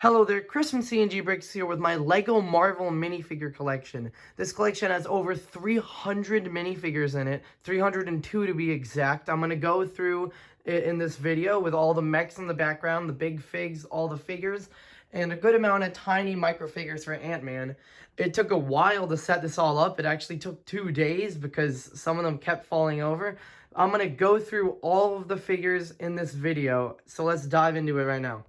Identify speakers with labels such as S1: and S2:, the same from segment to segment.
S1: Hello there, Chris from CandGBricks here with my LEGO Marvel Minifigure Collection. This collection has over 300 minifigures in it, 302 to be exact. I'm going to go through it in this video with all the mechs in the background, the big figs, all the figures, and a good amount of tiny micro figures for Ant-Man. It took a while to set this all up. It actually took 2 days because some of them kept falling over. I'm going to go through all of the figures in this video, so let's dive into it right now.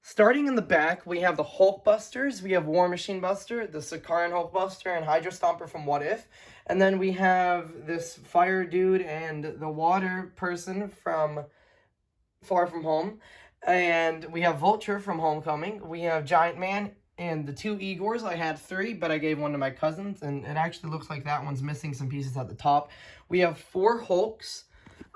S1: Starting in the back, we have the Hulkbusters, we have War Machine Buster, the Sakaran Hulkbuster, and Hydra Stomper from What If. And then we have this fire dude and the water person from Far From Home. And we have Vulture from Homecoming. We have Giant Man and the 2 Igors. I had 3, but I gave one to my cousins. And it actually looks like that one's missing some pieces at the top. We have 4 Hulks.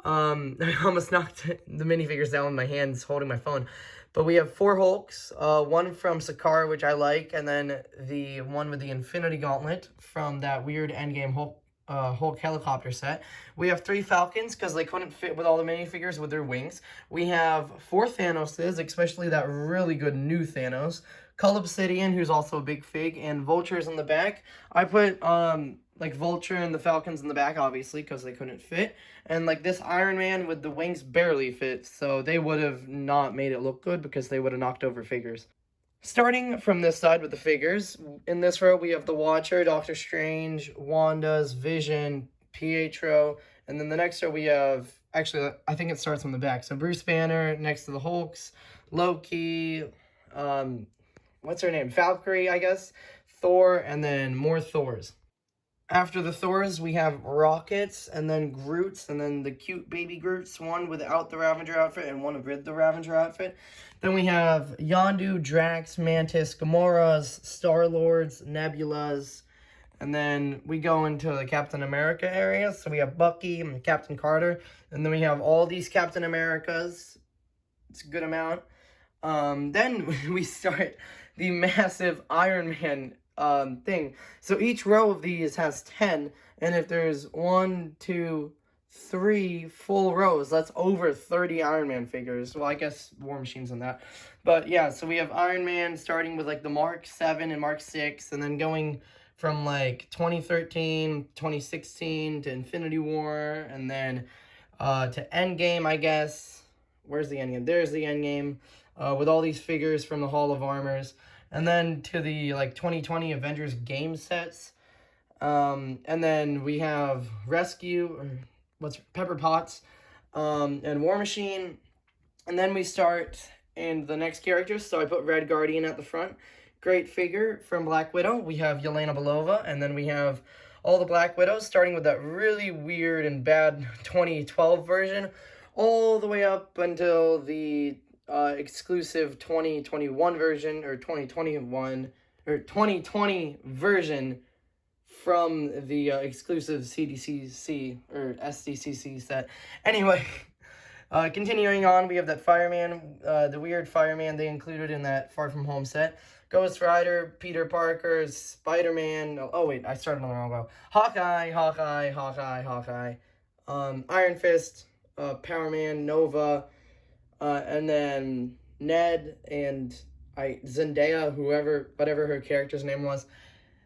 S1: I almost knocked the minifigures down with my hands holding my phone. But we have 4 Hulks, one from Sakaar, which I like, and then the one with the Infinity Gauntlet from that weird Endgame Hulk helicopter set. We have 3 Falcons, because they couldn't fit with all the minifigures with their wings. We have 4 Thanoses, especially that really good new Thanos. Cull Obsidian, who's also a big fig, and Vultures in the back. I put, like, Vulture and the Falcons in the back, obviously, because they couldn't fit. And, like, this Iron Man with the wings barely fit, so they would have not made it look good because they would have knocked over figures. Starting from this side with the figures, in this row we have the Watcher, Doctor Strange, Wanda's, Vision, Pietro, and then the next row we have, actually, I think it starts from the back. So Bruce Banner next to the Hulks, Loki, what's her name? Valkyrie, I guess, Thor, and then more Thors. After the Thors, we have Rockets, and then Groots, and then the cute baby Groots, one without the Ravager outfit and one with the Ravager outfit. Then we have Yondu, Drax, Mantis, Gamoras, Star-Lords, Nebulas, and then we go into the Captain America area. So we have Bucky and Captain Carter, and then we have all these Captain Americas. It's a good amount. Then we start the massive Iron Man thing. So each row of these has 10, and if there's 1, 2, 3 full rows, that's over 30 Iron Man figures. Well, I guess War Machine's in that. But yeah, so we have Iron Man starting with like the Mark 7 and Mark 6, and then going from like 2013, 2016 to Infinity War, and then to Endgame, I guess. Where's the Endgame? There's the Endgame, with all these figures from the Hall of Armors. And then to the, like, 2020 Avengers game sets. And then we have Rescue, Pepper Potts, and War Machine. And then we start in the next characters. So I put Red Guardian at the front. Great figure from Black Widow. We have Yelena Belova. And then we have all the Black Widows, starting with that really weird and bad 2012 version, all the way up until the exclusive 2021 version, or 2021 or 2020 version from the exclusive CDCC or SDCC set. Anyway, continuing on, we have that fireman, the weird fireman they included in that Far From Home set. Ghost Rider, Peter Parker, Spider-Man. Oh wait, I started on the wrong row. Hawkeye, Iron Fist, Power Man, Nova. And then Ned and Zendaya, whatever her character's name was.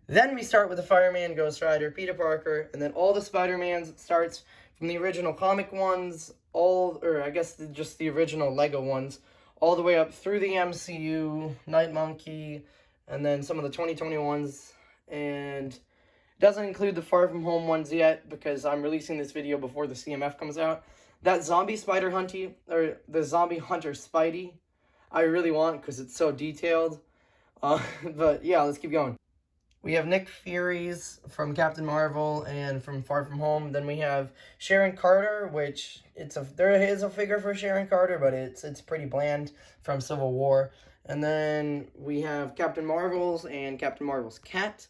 S1: Then we start with the Fireman, Ghost Rider, Peter Parker, and then all the Spider-Mans. Starts from the original comic ones, just the original Lego ones, all the way up through the MCU, Night Monkey, and then some of the 2020 ones. And it doesn't include the Far From Home ones yet because I'm releasing this video before the CMF comes out. That zombie the zombie hunter Spidey, I really want because it's so detailed. But yeah, let's keep going. We have Nick Fury's from Captain Marvel and from Far From Home. Then we have Sharon Carter, which there is a figure for Sharon Carter, but it's pretty bland, from Civil War. And then we have Captain Marvel's and Captain Marvel's cat.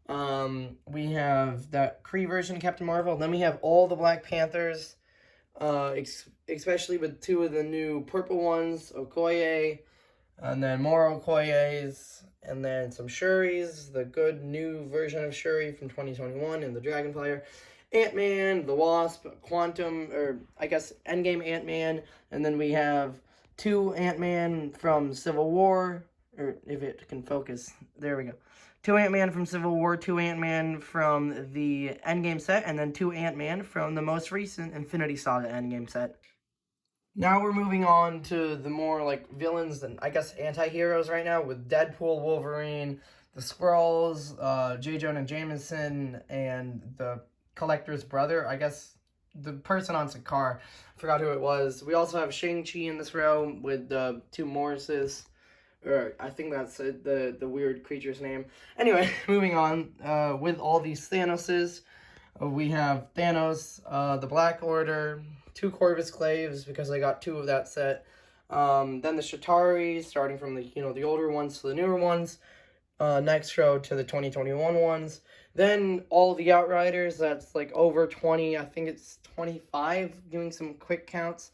S1: We have that Kree version of Captain Marvel. Then we have all the Black Panthers. Especially with 2 of the new purple ones, Okoye, and then more Okoyes, and then some Shuris, the good new version of Shuri from 2021, and the Dragonflyer, Ant-Man, the Wasp, Quantum, or I guess Endgame Ant-Man, and then we have 2 Ant-Man from Civil War, or if it can focus. There we go. 2 Ant-Man from Civil War, 2 Ant-Man from the Endgame set, and then 2 Ant-Man from the most recent Infinity Saga Endgame set. Now we're moving on to the more, like, villains and, I guess, anti-heroes right now, with Deadpool, Wolverine, the Skrulls, J. Jonah Jameson, and the Collector's brother, I guess, the person on Sakaar. I forgot who it was. We also have Shang-Chi in this row with the 2 Morrises. Or I think that's the weird creature's name. Anyway, moving on, with all these Thanoses, we have Thanos, the Black Order, 2 Corvus Claves, because I got 2 of that set. Then the Chitauri, starting from the, the older ones to the newer ones. Next row to the 2021 ones. Then all the Outriders, that's like over 20, I think it's 25, doing some quick counts.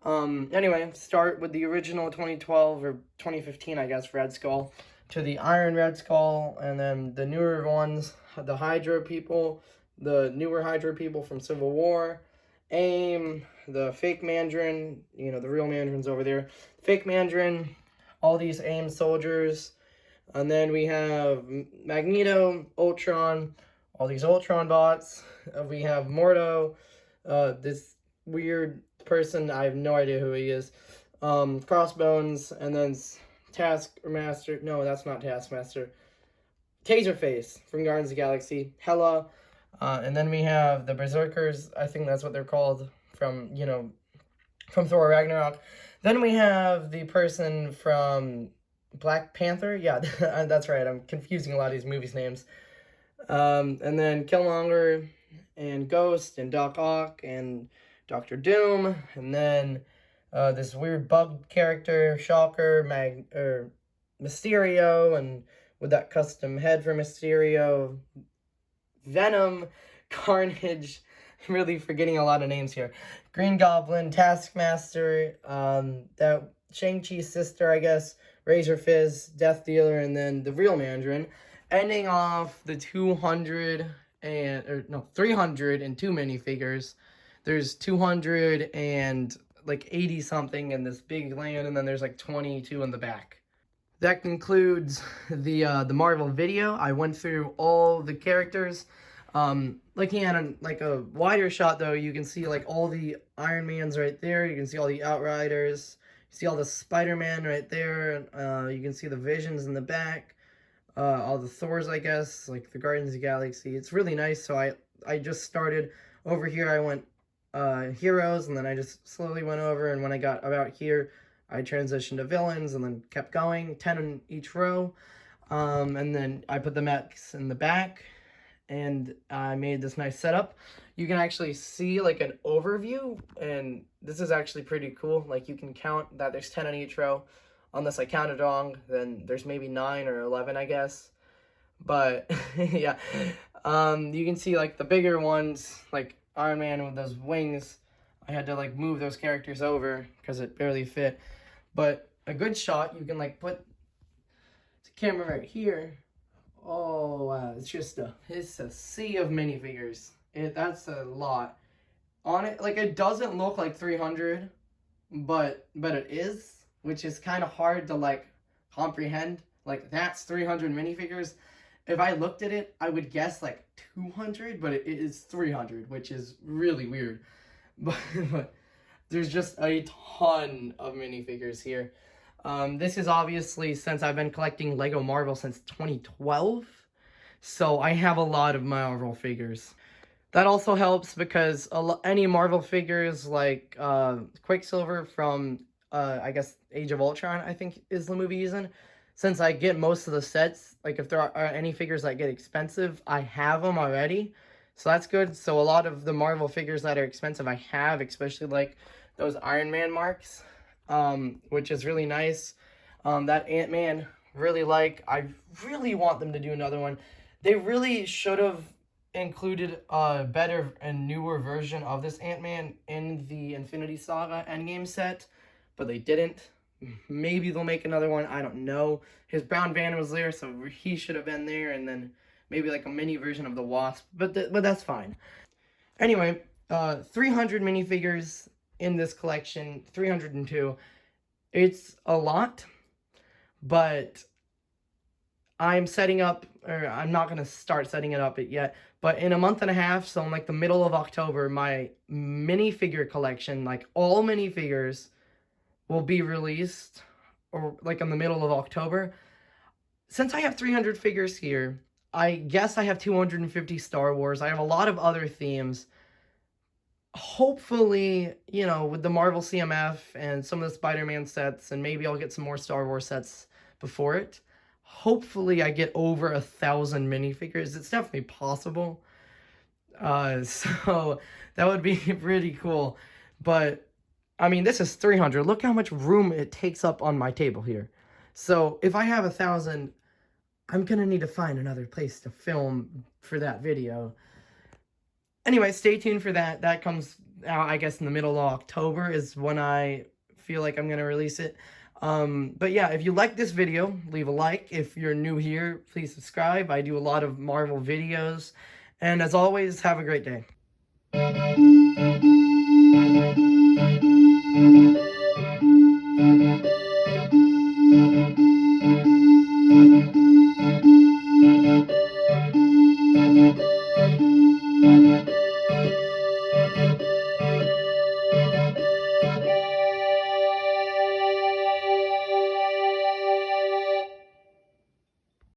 S1: Anyway, start with the original 2012 or 2015, I guess, Red Skull, to the Iron Red Skull, and then the newer ones, the Hydra people, the newer Hydra people from Civil War, AIM, the fake Mandarin, the real Mandarin's over there, fake Mandarin, all these AIM soldiers, and then we have Magneto, Ultron, all these Ultron bots, we have Mordo, this weird person, I have no idea who he is, Crossbones, and then Taskmaster, no, that's not Taskmaster, Taserface from Guardians of the Galaxy, Hela, and then we have the Berserkers, I think that's what they're called, from Thor Ragnarok. Then we have the person from Black Panther, yeah, that's right, I'm confusing a lot of these movies' names, and then Killmonger, and Ghost, and Doc Ock, and Doctor Doom, and then this weird bug character, Shocker, Mysterio, and with that custom head for Mysterio, Venom, Carnage, I'm really forgetting a lot of names here, Green Goblin, Taskmaster, that Shang-Chi's sister, I guess, Razor Fizz, Death Dealer, and then the real Mandarin, ending off the 302 minifigures. There's 280 something in this big land, and then there's like 22 in the back. That concludes the Marvel video. I went through all the characters. Looking at a wider shot though, you can see like all the Iron Mans right there. You can see all the Outriders. You see all the Spider-Man right there. You can see the Visions in the back. All the Thors, I guess, like the Guardians of the Galaxy. It's really nice. So I just started over here. I went heroes, and then I just slowly went over, and when I got about here, I transitioned to villains, and then kept going, 10 in each row, and then I put the mechs in the back, and I made this nice setup. You can actually see like an overview, and this is actually pretty cool. Like you can count that there's 10 in each row. Unless I counted wrong, then there's maybe 9 or 11, I guess. But yeah, you can see like the bigger ones, like Iron Man with those wings. I had to like move those characters over because it barely fit. But a good shot, you can like put the camera right here. Oh wow, it's a sea of minifigures. That's a lot. On it, like it doesn't look like 300, but it is, which is kind of hard to like comprehend. Like that's 300 minifigures. If I looked at it, I would guess like 200, but it is 300, which is really weird. But there's just a ton of minifigures here. This is obviously since I've been collecting Lego Marvel since 2012, so I have a lot of Marvel figures. That also helps because any Marvel figures like Quicksilver from I guess Age of Ultron, I think is the movie he's in. Since I get most of the sets, like if there are any figures that get expensive, I have them already. So that's good. So a lot of the Marvel figures that are expensive I have, especially like those Iron Man marks, which is really nice. That Ant-Man, really like. I really want them to do another one. They really should have included a better and newer version of this Ant-Man in the Infinity Saga Endgame set, but they didn't. Maybe they'll make another one, I don't know. His brown van was there, so he should have been there, and then maybe like a mini version of the Wasp, but that's fine. Anyway, 300 minifigures in this collection, 302. It's a lot, but I'm setting up, or I'm not going to start setting it up yet, but in a month and a half, so in like the middle of October, my minifigure collection, like all minifigures, will be released, or like in the middle of October. Since I have 300 figures here, I guess I have 250 Star Wars. I have a lot of other themes. Hopefully, you know, with the Marvel CMF and some of the Spider-Man sets, and maybe I'll get some more Star Wars sets before it. Hopefully I get over 1,000 minifigures. It's definitely possible. So that would be pretty cool. But, I mean, this is 300. Look how much room it takes up on my table here. So if I have 1,000, I'm gonna need to find another place to film for that video. Anyway, stay tuned for that. That comes out, I guess, in the middle of October is when I feel like I'm going to release it. But yeah, if you like this video, leave a like. If you're new here, please subscribe. I do a lot of Marvel videos. And as always, have a great day.